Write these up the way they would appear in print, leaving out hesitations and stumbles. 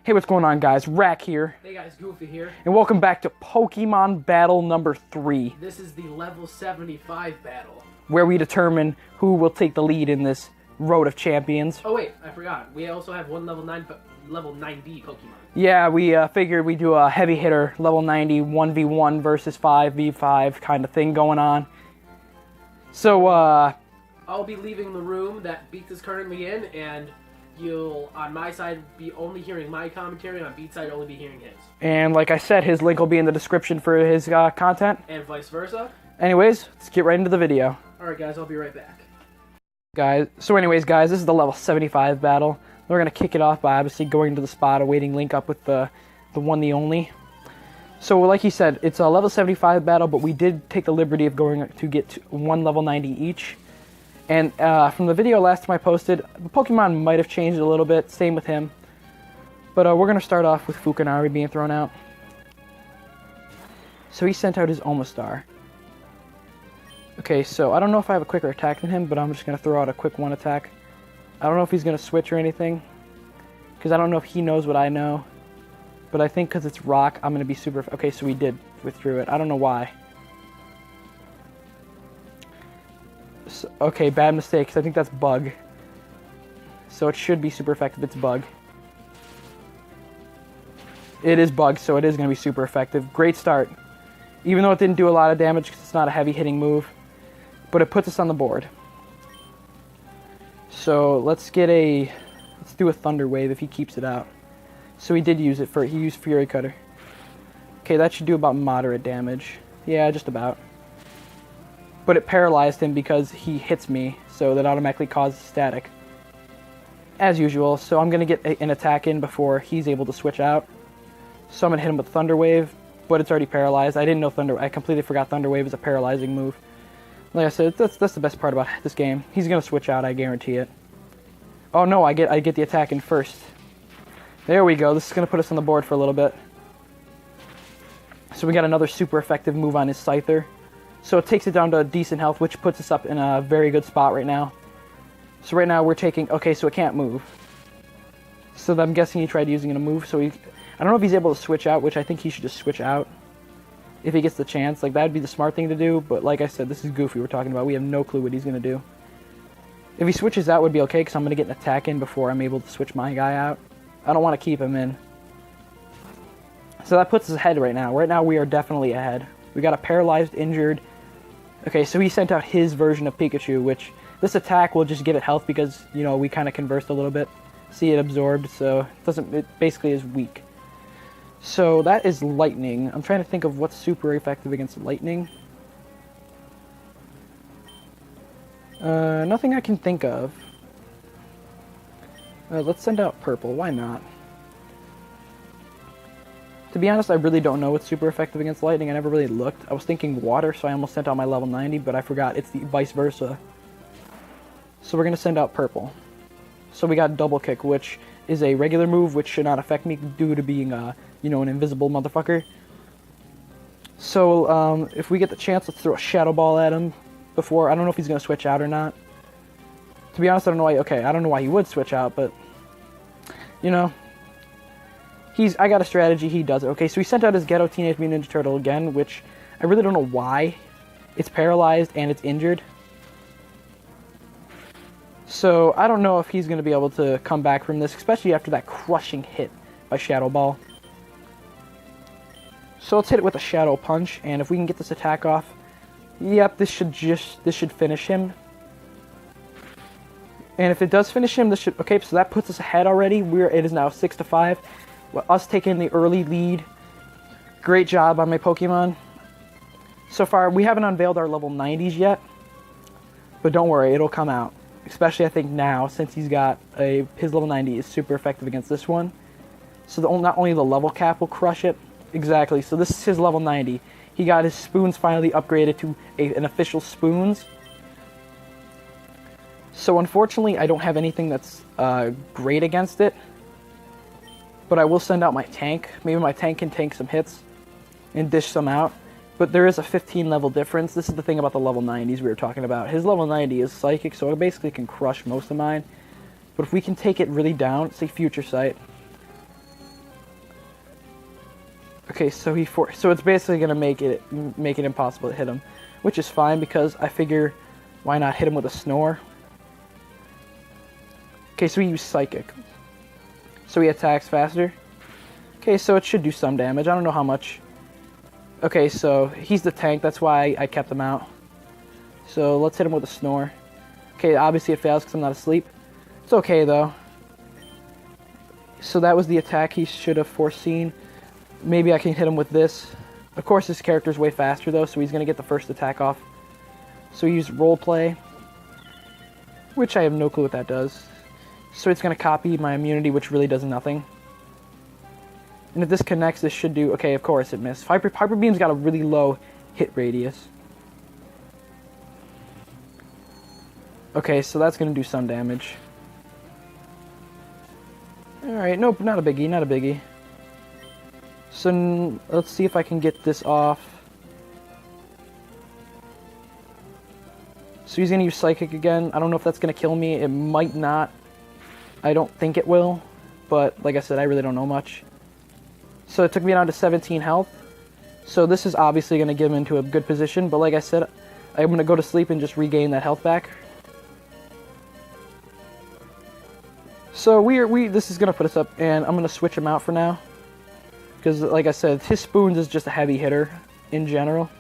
Hey, what's going on, guys? Rack here. Hey guys, Goofy here. And welcome back to Pokemon Battle number 3. This is the level 75 battle. Where we determine who will take the lead in this Road of Champions. Oh wait, I forgot. We also have one level 90 Pokemon. Yeah, we figured we'd do a heavy hitter, level 90, 1v1 versus 5v5 kind of thing going on. So, I'll be leaving the room that Beatz is currently in, and you'll, on my side, be only hearing my commentary, and on Beatz' side, only be hearing his. And like I said, his link will be in the description for his content. And vice versa. Anyways, let's get right into the video. Alright guys, I'll be right back. Guys, this is the level 75 battle. We're going to kick it off by obviously going to the spot, awaiting link up with the one, the only. So like he said, it's a level 75 battle, but we did take the liberty of going to get to one level 90 each. And from the video last time I posted, the Pokemon might have changed a little bit, same with him. But we're going to start off with Fukanari being thrown out. So he sent out his Omastar. Okay, so I don't know if I have a quicker attack than him, but I'm just going to throw out a quick one attack. I don't know if he's going to switch or anything, because I don't know if he knows what I know. But I think because it's rock, I'm going to be super... Okay, so he did withdrew it. I don't know why. So, okay, bad mistake, because I think that's bug. So it should be super effective. It's bug. It is bug, so it is going to be super effective. Great start. Even though it didn't do a lot of damage because it's not a heavy hitting move. But it puts us on the board. So let's do a Thunder Wave if he keeps it out. So he did use it he used Fury Cutter. Okay, that should do about moderate damage. Yeah, just about. But it paralyzed him because he hits me, so that automatically causes static. As usual, so I'm going to get an attack in before he's able to switch out. So I'm going to hit him with Thunder Wave, but it's already paralyzed. I didn't know I completely forgot Thunder Wave is a paralyzing move. Like I said, that's the best part about this game. He's going to switch out, I guarantee it. Oh no, I get the attack in first. There we go. This is going to put us on the board for a little bit. So we got another super effective move on his Scyther. So it takes it down to a decent health, which puts us up in a very good spot right now. So right now we're taking... Okay, so it can't move. So I'm guessing he tried using it to move. So I don't know if he's able to switch out, which I think he should just switch out. If he gets the chance. Like, that'd be the smart thing to do. But like I said, this is Goofy we're talking about. We have no clue what he's going to do. If he switches out, would be okay, because I'm going to get an attack in before I'm able to switch my guy out. I don't want to keep him in. So that puts us ahead right now. Right now we are definitely ahead. We got a paralyzed, injured... Okay, so he sent out his version of Pikachu, which this attack will just give it health because, you know, we kind of conversed a little bit. See, it absorbed, so it basically is weak. So that is Lightning. I'm trying to think of what's super effective against Lightning. Nothing I can think of. Let's send out Purple. Why not? To be honest, I really don't know what's super effective against Lightning. I never really looked. I was thinking Water, so I almost sent out my level 90, but I forgot. It's the vice versa. So we're going to send out Purple. So we got Double Kick, which is a regular move, which should not affect me due to being, you know, an invisible motherfucker. So, if we get the chance, let's throw a Shadow Ball at him before. I don't know if he's going to switch out or not. To be honest, I don't know why. Okay, I don't know why he would switch out, but, you know... I got a strategy, he does it. Okay, so he sent out his Ghetto Teenage Mutant Ninja Turtle again, which I really don't know why. It's paralyzed and it's injured. So I don't know if he's going to be able to come back from this, especially after that crushing hit by Shadow Ball. So let's hit it with a Shadow Punch, and if we can get this attack off, yep, this should finish him. And if it does finish him, okay, so that puts us ahead already. It is now 6-5. Us taking the early lead. Great job on my Pokemon. So far, we haven't unveiled our level 90s yet. But don't worry, it'll come out. Especially, I think, now, since he's got his level 90 is super effective against this one. So not only the level cap will crush it. Exactly, so this is his level 90. He got his Spoons finally upgraded to an official Spoons. So unfortunately, I don't have anything that's great against it. But I will send out my tank. Maybe my tank can tank some hits and dish some out. But there is a 15 level difference. This is the thing about the level 90s we were talking about. His level 90 is Psychic, so it basically can crush most of mine. But if we can take it really down, say Future Sight. Okay, so so it's basically gonna make it impossible to hit him, which is fine because I figure why not hit him with a snore. Okay, so we use psychic, so he attacks faster. Okay, so it should do some damage. I don't know how much. Okay, so he's the tank. That's why I kept him out. So let's hit him with a snore. Okay, obviously it fails because I'm not asleep. It's okay though. So that was the attack he should have foreseen. Maybe I can hit him with this. Of course, this character's way faster though, so he's gonna get the first attack off. So we use roleplay, which I have no clue what that does. So it's gonna copy my immunity, which really does nothing. And if this connects, this should do... Okay, of course it missed. Hyper Beam's got a really low hit radius. Okay, so that's gonna do some damage. Alright, nope, not a biggie, not a biggie. So let's see if I can get this off. So he's gonna use Psychic again. I don't know if that's gonna kill me. It might not. I don't think it will. But like I said, I really don't know much. So it took me down to 17 health. So this is obviously gonna get him into a good position. But like I said, I'm gonna go to sleep and just regain that health back. So this is gonna put us up, and I'm gonna switch him out for now. Because, like I said, his spoons is just a heavy hitter in general.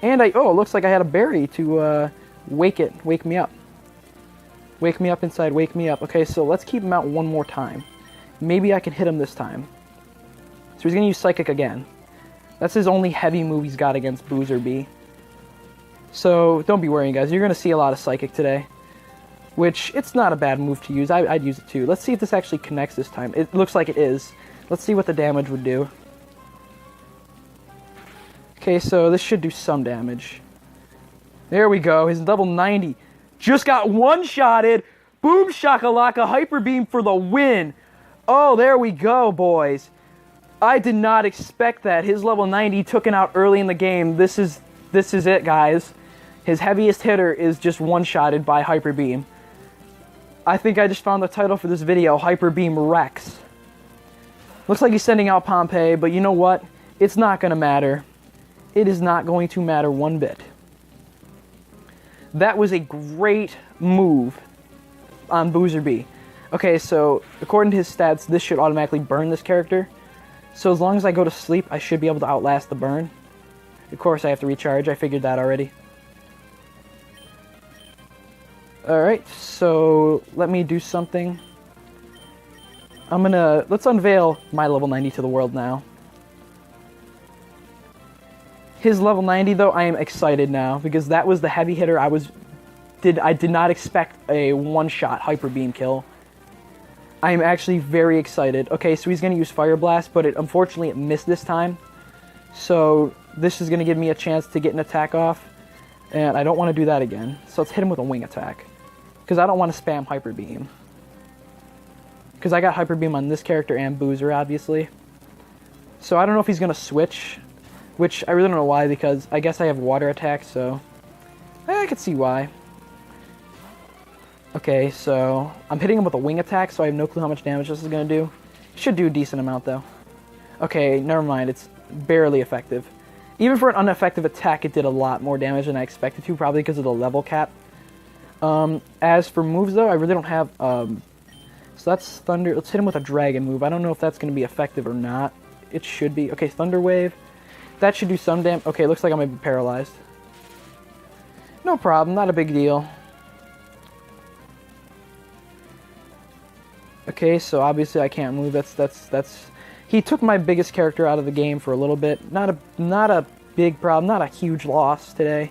And it looks like I had a berry to wake me up. Wake me up inside, wake me up. Okay, so let's keep him out one more time. Maybe I can hit him this time. So he's gonna use Psychic again. That's his only heavy move he's got against Boozer B. So don't be worrying, guys. You're gonna see a lot of Psychic today. Which, it's not a bad move to use. I'd use it too. Let's see if this actually connects this time. It looks like it is. Let's see what the damage would do. Okay, so this should do some damage. There we go. His level 90 just got one-shotted. Boom shakalaka, Hyper Beam for the win. Oh, there we go, boys. I did not expect that. His level 90 took it out early in the game. This is it, guys. His heaviest hitter is just one-shotted by Hyper Beam. I think I just found the title for this video, Hyper Beam Rex. Looks like he's sending out Pompeii, but you know what? It's not going to matter. It is not going to matter one bit. That was a great move on Boozer B. Okay, so according to his stats, this should automatically burn this character. So as long as I go to sleep, I should be able to outlast the burn. Of course, I have to recharge. I figured that already. Alright, so let me do something. Let's unveil my level 90 to the world now. His level 90 though, I am excited now, because that was the heavy hitter I did not expect a one-shot Hyper Beam kill. I am actually very excited. Okay, so he's going to use Fire Blast, but unfortunately it missed this time. So this is going to give me a chance to get an attack off, and I don't want to do that again. So let's hit him with a wing attack, because I don't want to spam Hyper Beam. Because I got Hyper Beam on this character and Boozer, obviously. So I don't know if he's going to switch, which I really don't know why, because I guess I have water attack, so I could see why. Okay, so I'm hitting him with a wing attack, so I have no clue how much damage this is going to do. It should do a decent amount, though. Okay, never mind. It's barely effective. Even for an ineffective attack, it did a lot more damage than I expected to, probably because of the level cap. As for moves, though, I really don't have... so that's Thunder. Let's hit him with a Dragon move. I don't know if that's going to be effective or not. It should be. Okay, Thunder Wave. That should do some damage. Okay, looks like I might be paralyzed. No problem. Not a big deal. Okay, so obviously I can't move. That's. He took my biggest character out of the game for a little bit. Not a big problem. Not a huge loss today.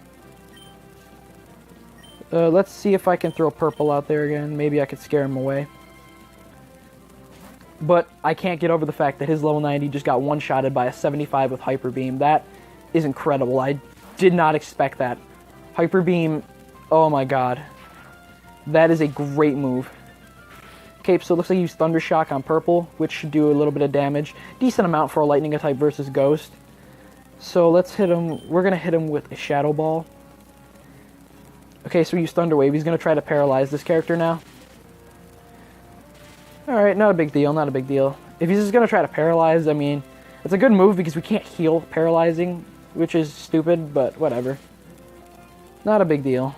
Let's see if I can throw purple out there again. Maybe I could scare him away. But I can't get over the fact that his level 90 just got one-shotted by a 75 with Hyper Beam. That is incredible. I did not expect that. Hyper Beam, oh my god. That is a great move. Okay, so it looks like he used Thunder Shock on purple, which should do a little bit of damage. Decent amount for a lightning type versus Ghost. So let's hit him. We're going to hit him with a Shadow Ball. Okay, so we use Thunder Wave. He's going to try to paralyze this character now. Alright, not a big deal, not a big deal. If he's just gonna try to paralyze, I mean, it's a good move because we can't heal paralyzing, which is stupid, but whatever. Not a big deal.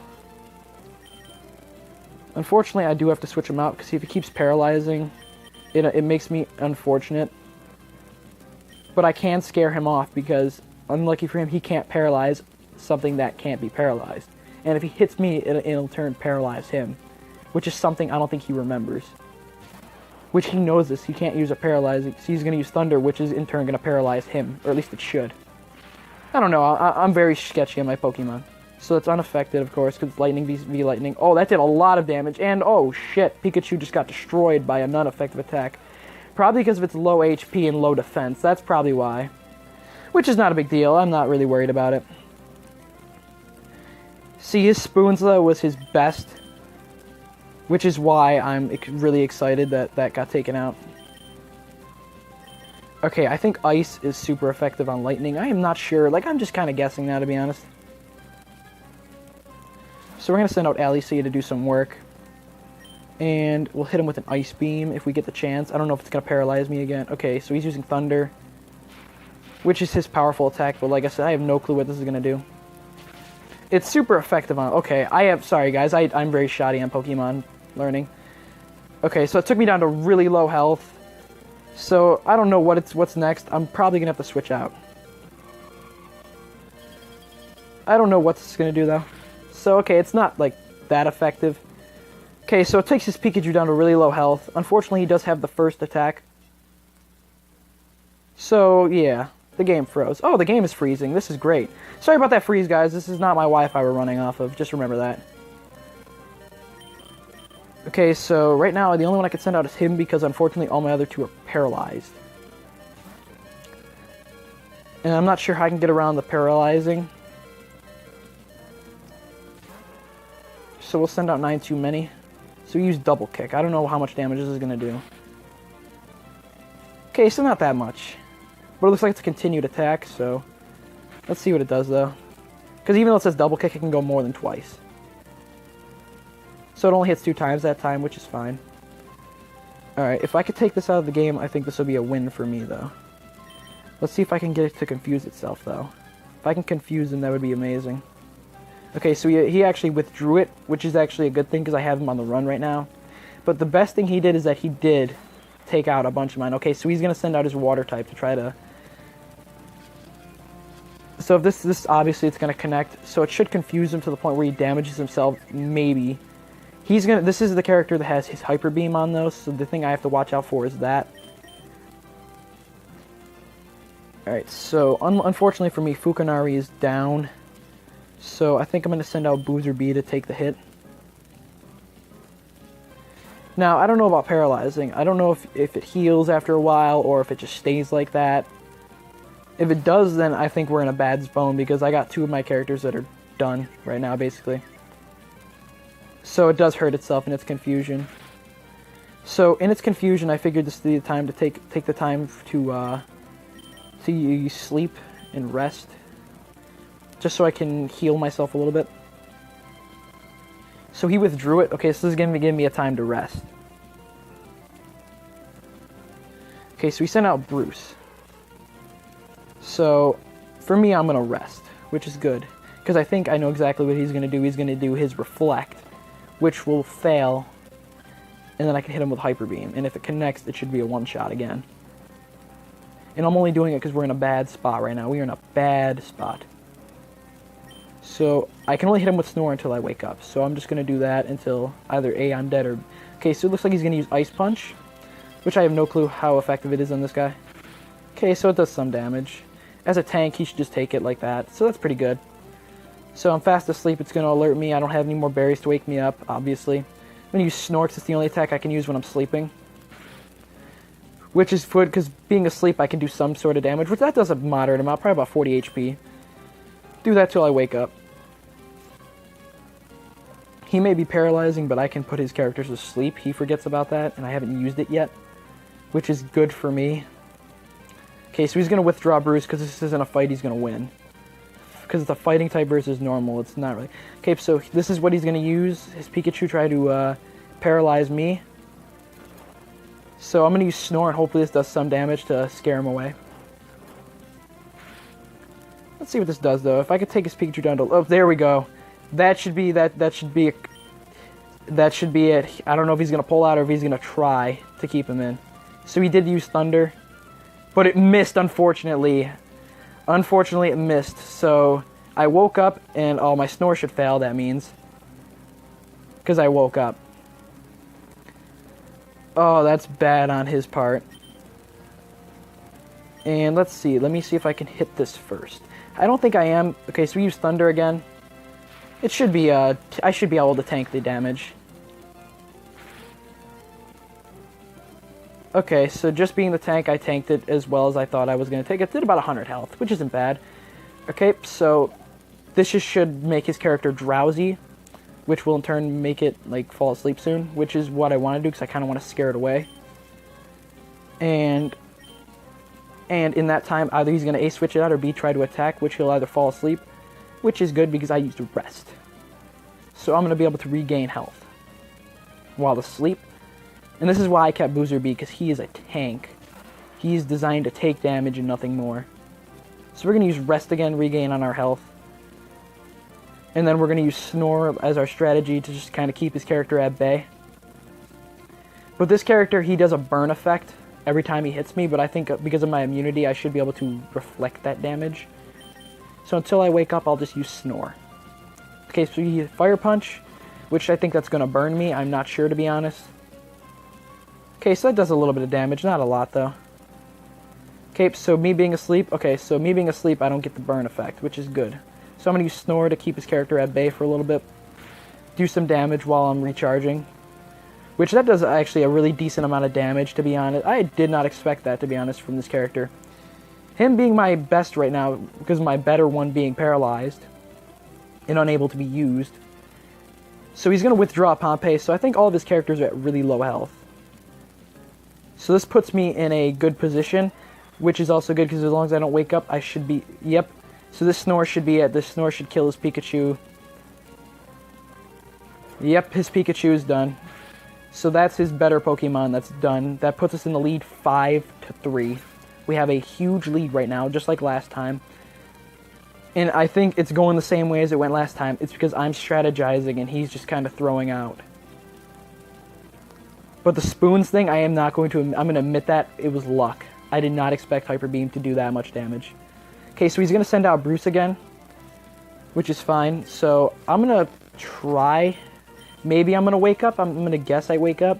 Unfortunately, I do have to switch him out because if he keeps paralyzing, it makes me unfortunate. But I can scare him off because, unlucky for him, he can't paralyze something that can't be paralyzed. And if he hits me, it'll turn paralyze him, which is something I don't think he remembers. Which he knows this, he can't use a paralyzing, so he's going to use Thunder, which is in turn going to paralyze him, or at least it should. I don't know, I'm very sketchy on my Pokemon. So it's unaffected, of course, because Lightning v Lightning. Oh, that did a lot of damage, and oh shit, Pikachu just got destroyed by a non-effective attack. Probably because of its low HP and low defense, that's probably why. Which is not a big deal, I'm not really worried about it. See, his Spoonsla was his best, which is why I'm really excited that that got taken out. Okay, I think Ice is super effective on Lightning. I am not sure, like I'm just kind of guessing now, to be honest. So we're going to send out Alicia to do some work. And we'll hit him with an Ice Beam if we get the chance. I don't know if it's going to paralyze me again. Okay, so he's using Thunder, which is his powerful attack, but like I said, I have no clue what this is going to do. It's super effective on... Okay, sorry guys, I'm very shoddy on Pokemon learning. Okay, so it took me down to really low health. So I don't know what's next. I'm probably going to have to switch out. I don't know what this is going to do though. So okay, it's not like that effective. Okay, so it takes his Pikachu down to really low health. Unfortunately, he does have the first attack. So yeah, the game froze. Oh, the game is freezing. This is great. Sorry about that freeze, guys. This is not my Wi-Fi we're running off of. Just remember that. Okay, so right now, the only one I can send out is him because unfortunately all my other two are paralyzed. And I'm not sure how I can get around the paralyzing. So we'll send out 9 too many. So we use Double Kick. I don't know how much damage this is going to do. Okay, so not that much. But it looks like it's a continued attack, so... Let's see what it does, though. Because even though it says Double Kick, it can go more than twice. So it only hits 2 times that time, which is fine. Alright, if I could take this out of the game, I think this will be a win for me, though. Let's see if I can get it to confuse itself, though. If I can confuse him, that would be amazing. Okay, so he actually withdrew it, which is actually a good thing because I have him on the run right now. But the best thing he did is that he did take out a bunch of mine. Okay, so he's going to send out his Water type to try to... So if this obviously it's going to connect, so it should confuse him to the point where he damages himself, maybe. This is the character that has his Hyper Beam on, though, so the thing I have to watch out for is that. Alright, so unfortunately for me, Fukunari is down. So I think I'm going to send out Boozer B to take the hit. Now, I don't know about paralyzing. I don't know if it heals after a while or if it just stays like that. If it does, then I think we're in a bad zone because I got 2 of my characters that are done right now, basically. So it does hurt itself in its confusion. So in its confusion, I figured this would be the time to take the time to sleep and rest. Just so I can heal myself a little bit. So he withdrew it. Okay, so this is going to give me a time to rest. Okay, so we sent out Bruce. So, for me, I'm going to rest, which is good. Because I think I know exactly what he's going to do. He's going to do his Reflect, which will fail. And then I can hit him with Hyper Beam. And if it connects, it should be a one-shot again. And I'm only doing it because we're in a bad spot right now. We are in a bad spot. So, I can only hit him with Snore until I wake up. So I'm just going to do that until either A, I'm dead, or... Okay, so it looks like he's going to use Ice Punch, which I have no clue how effective it is on this guy. Okay, so it does some damage. As a tank, he should just take it like that. So that's pretty good. So I'm fast asleep. It's going to alert me. I don't have any more berries to wake me up, obviously. I'm going to use Snorks. It's the only attack I can use when I'm sleeping. Which is good, because being asleep, I can do some sort of damage, which that does a moderate amount, probably about 40 HP. Do that till I wake up. He may be paralyzing, but I can put his characters to sleep. He forgets about that, and I haven't used it yet, which is good for me. Okay, so he's going to withdraw Bruce, because this isn't a fight he's going to win. Because it's a fighting type versus normal, it's not really. Okay, so this is what he's going to use. His Pikachu try to paralyze me. So I'm going to use Snore, and hopefully this does some damage to scare him away. Let's see what this does, though. If I could take his Pikachu down to... Oh, there we go. That should be it. I don't know if he's going to pull out or if he's going to try to keep him in. So he did use Thunder, but it missed, unfortunately. Unfortunately, it missed. So I woke up, and oh, my Snore should fail, that means. Because I woke up. Oh, that's bad on his part. And let's see. Let me see if I can hit this first. I don't think I am. Okay, so we use Thunder again. It should be, I should be able to tank the damage. Okay, so just being the tank, I tanked it as well as I thought I was going to take it. It did about 100 health, which isn't bad. Okay, so this just should make his character drowsy, which will in turn make it, like, fall asleep soon, which is what I want to do because I kind of want to scare it away. And in that time, either he's going to A switch it out or B try to attack, which he'll either fall asleep, which is good because I used rest. So I'm going to be able to regain health while asleep. And this is why I kept Boozer B, because he is a tank. He's designed to take damage and nothing more. So we're going to use rest again, regain on our health. And then we're going to use Snore as our strategy to just kind of keep his character at bay. But this character, he does a burn effect every time he hits me, but I think because of my immunity, I should be able to reflect that damage. So until I wake up, I'll just use Snore. Okay, so you use Fire Punch, which I think that's going to burn me. I'm not sure, to be honest. Okay, so that does a little bit of damage. Not a lot, though. Okay, so me being asleep. Okay, so me being asleep, I don't get the burn effect, which is good. So I'm going to use Snore to keep his character at bay for a little bit. Do some damage while I'm recharging. Which that does actually a really decent amount of damage, to be honest. I did not expect that, to be honest, from this character. Him being my best right now, because my better one being paralyzed and unable to be used. So he's going to withdraw Pompey, so I think all of his characters are at really low health. So this puts me in a good position, which is also good because as long as I don't wake up, I should be... Yep. So this Snore should be it. This Snore should kill his Pikachu. Yep, his Pikachu is done. So that's his better Pokemon that's done. That puts us in the lead 5-3. We have a huge lead right now, just like last time. And I think it's going the same way as it went last time. It's because I'm strategizing and he's just kind of throwing out. But the spoons thing, I'm going to admit that it was luck. I did not expect Hyper Beam to do that much damage. Okay, so he's going to send out Bruce again, which is fine. So I'm going to try. Maybe I'm going to wake up. I'm going to guess I wake up.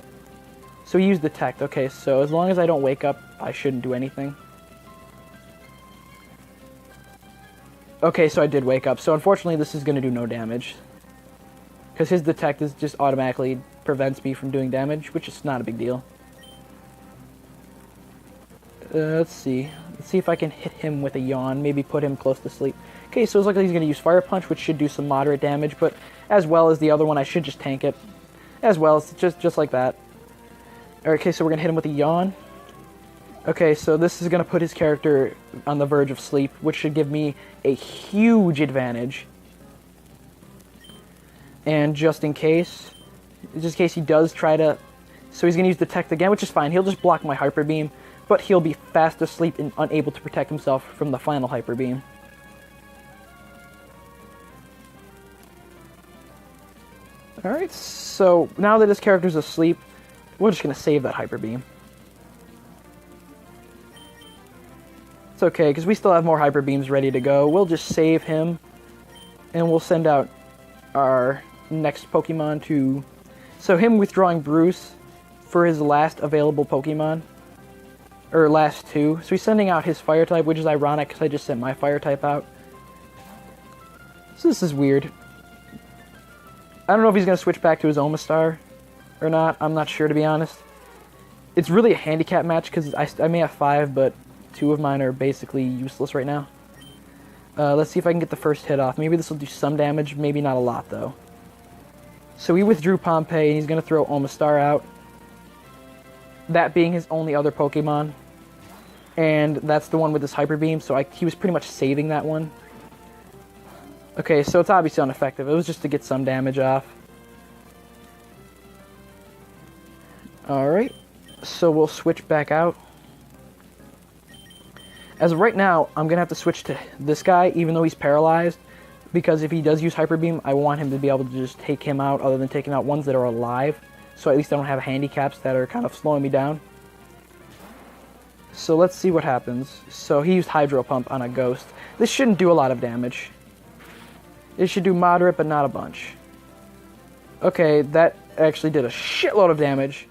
So he used Detect. Okay, so as long as I don't wake up, I shouldn't do anything. Okay, so I did wake up. So unfortunately, this is going to do no damage. Because his Detect is just automatically prevents me from doing damage, which is not a big deal. Let's see. Let's see if I can hit him with a Yawn. Maybe put him close to sleep. Okay, so it's like he's going to use Fire Punch, which should do some moderate damage, but as well as the other one, I should just tank it. As well, it's just like that. Okay, so we're going to hit him with a Yawn. Okay, so this is going to put his character on the verge of sleep, which should give me a huge advantage. And just in case he does try to... So he's going to use Detect again, which is fine. He'll just block my Hyper Beam, but he'll be fast asleep and unable to protect himself from the final Hyper Beam. Alright, so now that his character's asleep, we're just going to save that Hyper Beam. It's okay, because we still have more Hyper Beams ready to go. We'll just save him, and we'll send out our next Pokemon to... So him withdrawing Bruce for his last available Pokemon, or last two. So he's sending out his Fire type, which is ironic, because I just sent my Fire type out. So this is weird. I don't know if he's going to switch back to his Omastar or not. I'm not sure, to be honest. It's really a handicap match, because I may have 5, but 2 of mine are basically useless right now. Let's see if I can get the first hit off. Maybe this will do some damage, maybe not a lot, though. So he withdrew Pompey, and he's going to throw Omastar out. That being his only other Pokemon. And that's the one with this Hyper Beam, so he was pretty much saving that one. Okay, so it's obviously ineffective. It was just to get some damage off. Alright. So we'll switch back out. As of right now, I'm going to have to switch to this guy, even though he's paralyzed. Because if he does use Hyper Beam, I want him to be able to just take him out, other than taking out ones that are alive. So at least I don't have handicaps that are kind of slowing me down. So let's see what happens. So he used Hydro Pump on a ghost. This shouldn't do a lot of damage. It should do moderate, but not a bunch. Okay, that actually did a shitload of damage.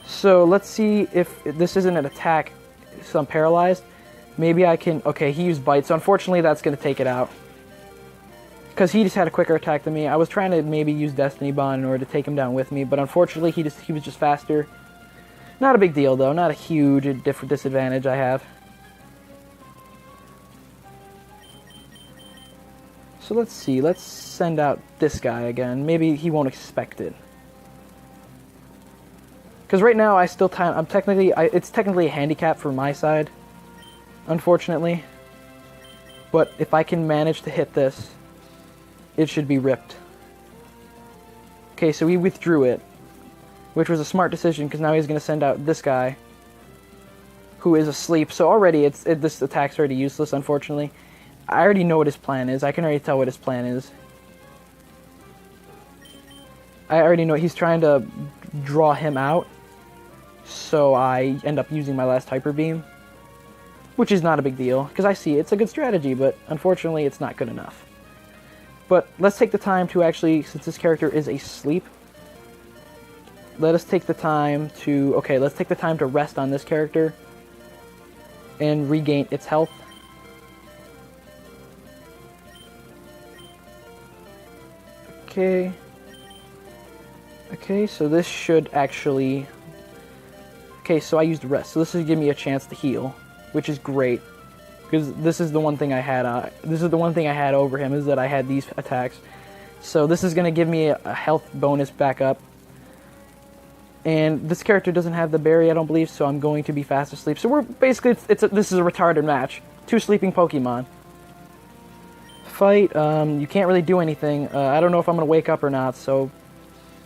So let's see if this isn't an attack, so I'm paralyzed. Maybe I can... Okay, he used Bite, so unfortunately that's going to take it out. Because he just had a quicker attack than me. I was trying to maybe use Destiny Bond in order to take him down with me, but unfortunately he was just faster. Not a big deal though, not a huge disadvantage I have. So let's see, let's send out this guy again. Maybe he won't expect it. Because right now it's technically a handicap for my side, unfortunately. But if I can manage to hit this, it should be ripped. Okay, so he withdrew it, which was a smart decision because now he's going to send out this guy, who is asleep. So already this attack's already useless, unfortunately. I already know what his plan is. I can already tell what his plan is. I already know he's trying to draw him out, so I end up using my last Hyper Beam, which is not a big deal, because I see it's a good strategy, but unfortunately it's not good enough. But let's take the time to actually, since this character is asleep, let us take the time to, okay, let's take the time to rest on this character and regain its health. Okay. Okay, so this should actually... Okay, so I used rest, so this will give me a chance to heal, which is great. Because this is the one thing I had. Over him, is that I had these attacks. So this is going to give me a health bonus back up. And this character doesn't have the berry, I don't believe, so I'm going to be fast asleep. So we're basically, this is a retarded match. 2 sleeping Pokemon. Fight, you can't really do anything. I don't know if I'm going to wake up or not, so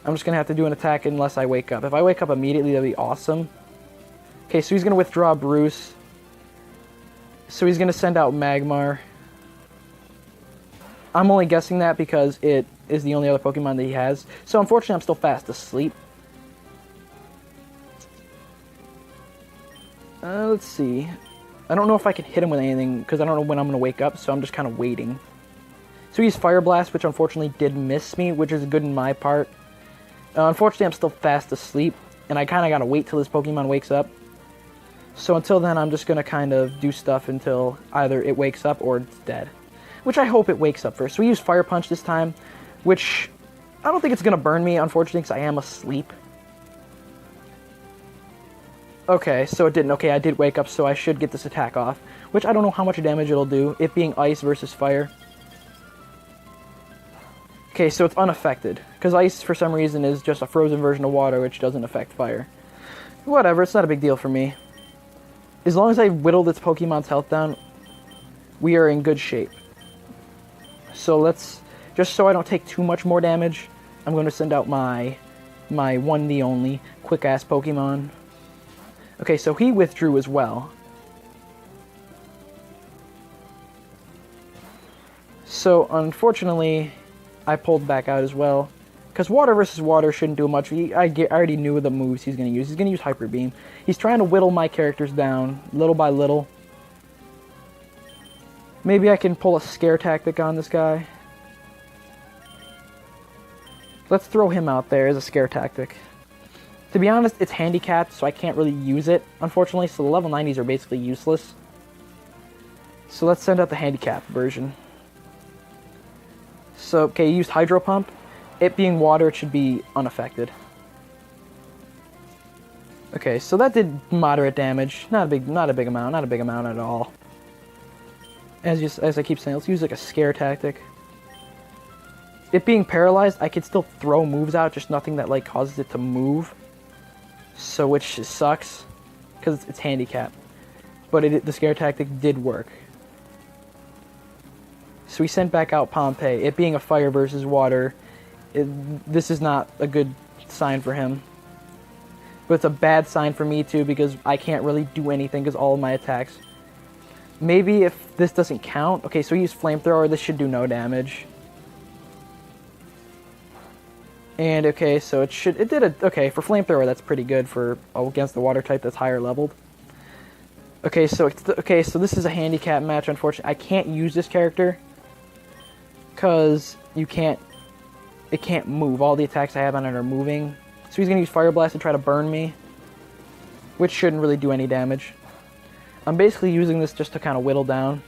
I'm just going to have to do an attack unless I wake up. If I wake up immediately, that'd be awesome. Okay, so he's going to withdraw Bruce. So he's going to send out Magmar. I'm only guessing that because it is the only other Pokemon that he has. So unfortunately, I'm still fast asleep. Let's see. I don't know if I can hit him with anything because I don't know when I'm going to wake up, so I'm just kind of waiting. So he's Fire Blast, which unfortunately did miss me, which is good in my part. Unfortunately, I'm still fast asleep, and I kind of got to wait till this Pokemon wakes up. So until then, I'm just going to kind of do stuff until either it wakes up or it's dead. Which I hope it wakes up first. So we use Fire Punch this time, which I don't think it's going to burn me, unfortunately, because I am asleep. Okay, so it didn't. Okay, I did wake up, so I should get this attack off. Which I don't know how much damage it'll do, it being ice versus fire. Okay, so it's unaffected. Because ice, for some reason, is just a frozen version of water, which doesn't affect fire. Whatever, it's not a big deal for me. As long as I whittled its Pokemon's health down, we are in good shape. So let's, just so I don't take too much more damage, I'm going to send out my one and only quick-ass Pokemon. Okay, so he withdrew as well. So unfortunately, I pulled back out as well. Because water versus water shouldn't do much. I already knew the moves he's going to use. He's going to use Hyper Beam. He's trying to whittle my characters down, little by little. Maybe I can pull a scare tactic on this guy. Let's throw him out there as a scare tactic. To be honest, it's handicapped, so I can't really use it, unfortunately. So the level 90s are basically useless. So let's send out the handicapped version. So, okay, he used Hydro Pump. It being water, it should be unaffected. Okay, so that did moderate damage. Not a big amount at all. As I keep saying, let's use like a scare tactic. It being paralyzed, I could still throw moves out, just nothing that like causes it to move. So which sucks, because it's handicapped. But the scare tactic did work. So we sent back out Pompeii. It being a fire versus water, this is not a good sign for him. But it's a bad sign for me too, because I can't really do anything because all of my attacks. Maybe if this doesn't count. Okay, so he used flamethrower. This should do no damage. And okay, so okay, for flamethrower that's pretty good for against the water type that's higher leveled. Okay, so this is a handicap match. Unfortunately, I can't use this character because it can't move. All the attacks I have on it are moving. So he's gonna use Fire Blast to try to burn me, which shouldn't really do any damage. I'm basically using this just to kind of whittle down.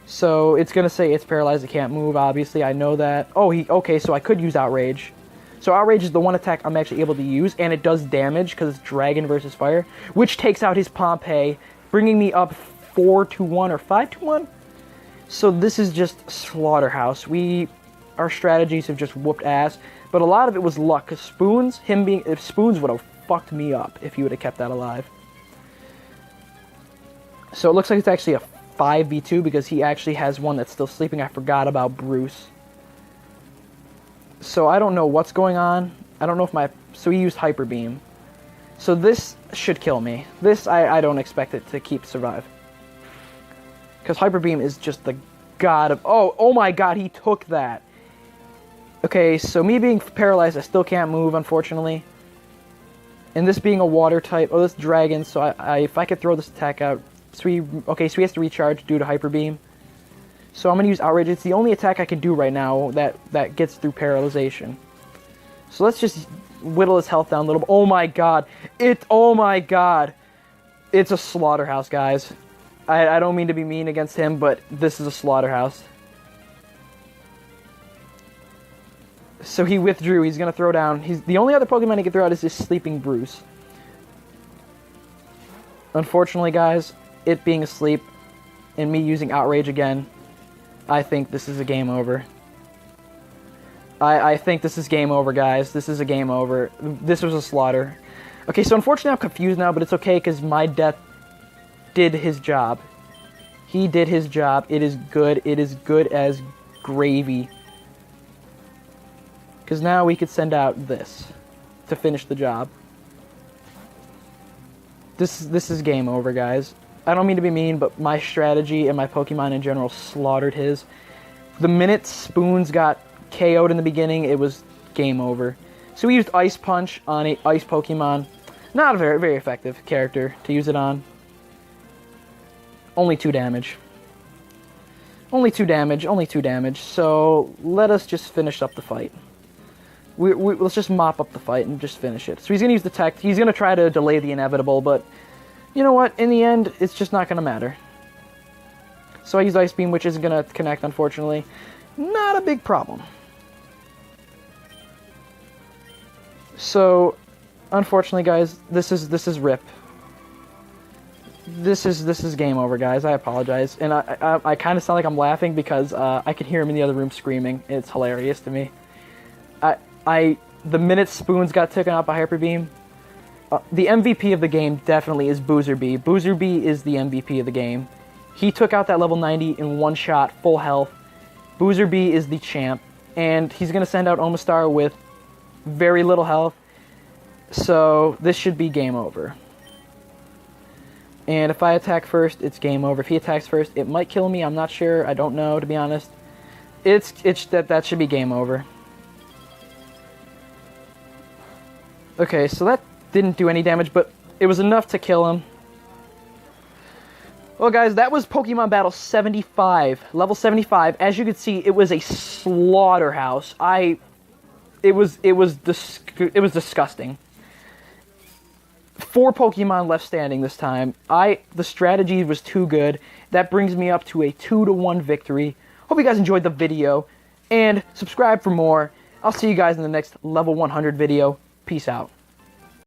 So it's gonna say it's paralyzed, it can't move. Obviously, I know that. Oh, okay. So I could use Outrage. So Outrage is the one attack I'm actually able to use, and it does damage because it's Dragon versus Fire, which takes out his Pompeii, bringing me up 4-1 or 5-1. So this is just slaughterhouse. Our strategies have just whooped ass, but a lot of it was luck. Cause Spoons would have fucked me up if he would have kept that alive. So it looks like it's actually a 5v2 because he actually has one that's still sleeping. I forgot about Bruce. So I don't know what's going on. I don't know if so he used Hyper Beam. So this should kill me. This, I don't expect it to survive. Because Hyper Beam is just the god of... Oh my god, he took that. Okay, so me being paralyzed, I still can't move, unfortunately. And this being a water type... Oh, this dragon, so if I could throw this attack out... So he has to recharge due to Hyper Beam. So I'm going to use Outrage. It's the only attack I can do right now that gets through paralyzation. So let's just whittle his health down a little bit. Oh my god. Oh my god. It's a slaughterhouse, guys. I don't mean to be mean against him, but this is a slaughterhouse. So he withdrew. He's going to throw down... The only other Pokemon he can throw out is this Sleeping Bruce. Unfortunately, guys, it being asleep and me using Outrage again, I think this is a game over. I think this is game over, guys. This is a game over. This was a slaughter. Okay, so unfortunately I'm confused now, but it's okay because my death did his job. He did his job. It is good. It is good as gravy. Because now we could send out this to finish the job. This is game over, guys. I don't mean to be mean, but my strategy and my Pokemon in general slaughtered his. The minute Spoons got KO'd in the beginning, it was game over. So we used Ice Punch on a Ice Pokemon. Not a very, very effective character to use it on. Only 2 damage. Only 2 damage, only 2 damage. So let us just finish up the fight. Let's just mop up the fight and just finish it. So he's going to use the tech. He's going to try to delay the inevitable, but you know what? In the end, it's just not going to matter. So I use Ice Beam, which isn't going to connect, unfortunately. Not a big problem. So, unfortunately, guys, this is RIP. This is game over, guys. I apologize, and I kind of sound like I'm laughing because I can hear him in the other room screaming. It's hilarious to me. The minute Spoons got taken out by Hyper Beam, the MVP of the game definitely is Boozer B. Boozer B is the MVP of the game. He took out that level 90 in one shot, full health. Boozer B is the champ, and he's going to send out Omastar with very little health, so this should be game over. And if I attack first, it's game over. If he attacks first, it might kill me. I'm not sure. I don't know, to be honest. That should be game over. Okay, so that didn't do any damage, but it was enough to kill him. Well, guys, that was Pokemon Battle 75, level 75. As you can see, it was a slaughterhouse. It was disgusting. 4 Pokemon left standing this time. The strategy was too good. That brings me up to a 2-1 victory. Hope you guys enjoyed the video, and subscribe for more. I'll see you guys in the next level 100 video. Peace out.